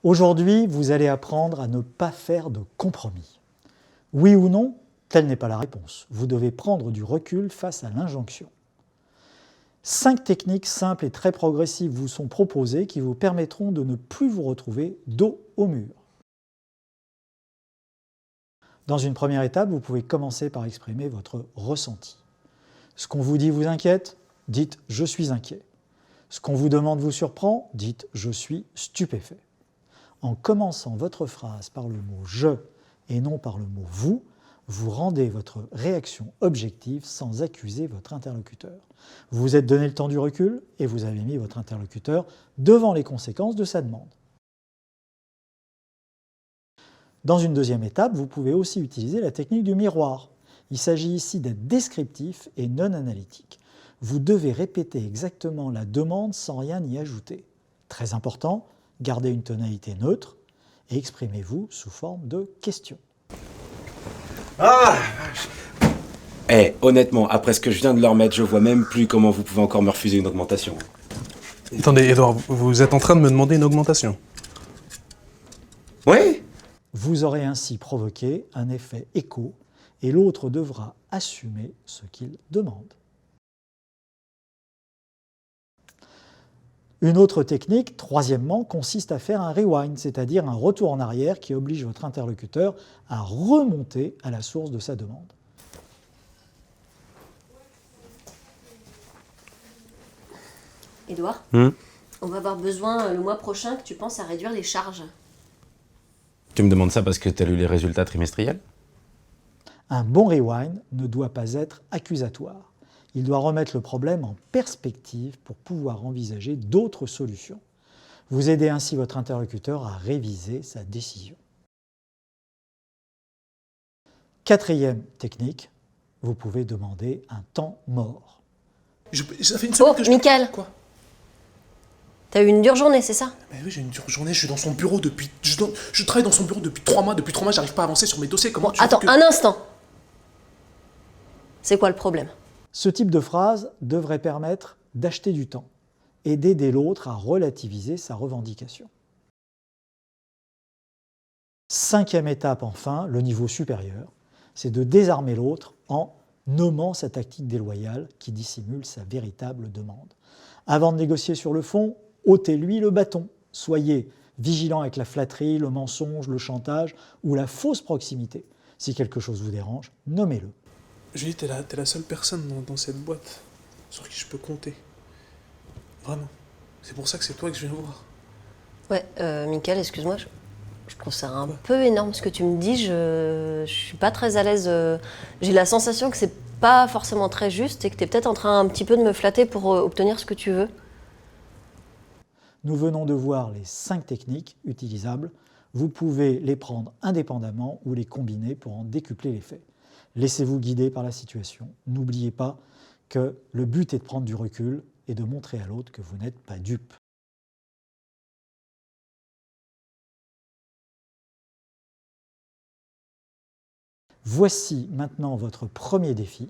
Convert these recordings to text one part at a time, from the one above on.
Aujourd'hui, vous allez apprendre à ne pas faire de compromis. Oui ou non, telle n'est pas la réponse. Vous devez prendre du recul face à l'injonction. 5 techniques simples et très progressives vous sont proposées qui vous permettront de ne plus vous retrouver dos au mur. Dans une première étape, vous pouvez commencer par exprimer votre ressenti. Ce qu'on vous dit vous inquiète, dites « je suis inquiet ». Ce qu'on vous demande vous surprend, dites « je suis stupéfait ». En commençant votre phrase par le mot « je » et non par le mot « vous », vous rendez votre réaction objective sans accuser votre interlocuteur. Vous vous êtes donné le temps du recul et vous avez mis votre interlocuteur devant les conséquences de sa demande. Dans une deuxième étape, vous pouvez aussi utiliser la technique du miroir. Il s'agit ici d'être descriptif et non analytique. Vous devez répéter exactement la demande sans rien y ajouter. Très important, gardez une tonalité neutre et exprimez-vous sous forme de question. Ah! Honnêtement, après ce que je viens de leur mettre, je vois même plus comment vous pouvez encore me refuser une augmentation. Attendez, Edouard, vous êtes en train de me demander une augmentation? Oui? Vous aurez ainsi provoqué un effet écho et l'autre devra assumer ce qu'il demande. Une autre technique, troisièmement, consiste à faire un rewind, c'est-à-dire un retour en arrière qui oblige votre interlocuteur à remonter à la source de sa demande. Edouard, on va avoir besoin le mois prochain que tu penses à réduire les charges. Tu me demandes ça parce que tu as lu les résultats trimestriels? Un bon rewind ne doit pas être accusatoire. Il doit remettre le problème en perspective pour pouvoir envisager d'autres solutions. Vous aidez ainsi votre interlocuteur à réviser sa décision. Quatrième technique, vous pouvez demander un temps mort. Ça fait une semaine que je... Mickaël. Quoi? T'as eu une dure journée, c'est ça? Mais oui, j'ai une dure journée, je suis dans son bureau depuis... Je travaille dans son bureau depuis 3 mois. Depuis 3 mois, j'arrive pas à avancer sur mes dossiers. Comment tu Attends, veux que... un instant. C'est quoi le problème? Ce type de phrase devrait permettre d'acheter du temps et d'aider l'autre à relativiser sa revendication. Cinquième étape enfin, le niveau supérieur, c'est de désarmer l'autre en nommant sa tactique déloyale qui dissimule sa véritable demande. Avant de négocier sur le fond, ôtez-lui le bâton. Soyez vigilant avec la flatterie, le mensonge, le chantage ou la fausse proximité. Si quelque chose vous dérange, nommez-le. Julie, t'es la seule personne dans cette boîte sur qui je peux compter. Vraiment. C'est pour ça que c'est toi que je viens voir. Ouais, Mickaël, excuse-moi, je trouve ça un peu énorme ce que tu me dis. Je suis pas très à l'aise. J'ai la sensation que c'est pas forcément très juste et que t'es peut-être en train un petit peu de me flatter pour obtenir ce que tu veux. Nous venons de voir les 5 techniques utilisables. Vous pouvez les prendre indépendamment ou les combiner pour en décupler l'effet. Laissez-vous guider par la situation. N'oubliez pas que le but est de prendre du recul et de montrer à l'autre que vous n'êtes pas dupe. Voici maintenant votre premier défi.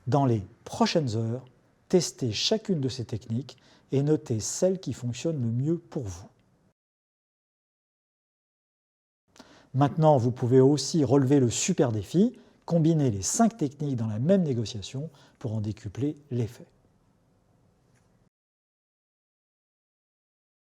Dans les prochaines heures, testez chacune de ces techniques et notez celle qui fonctionne le mieux pour vous. Maintenant, vous pouvez aussi relever le super défi, combiner les 5 techniques dans la même négociation pour en décupler l'effet.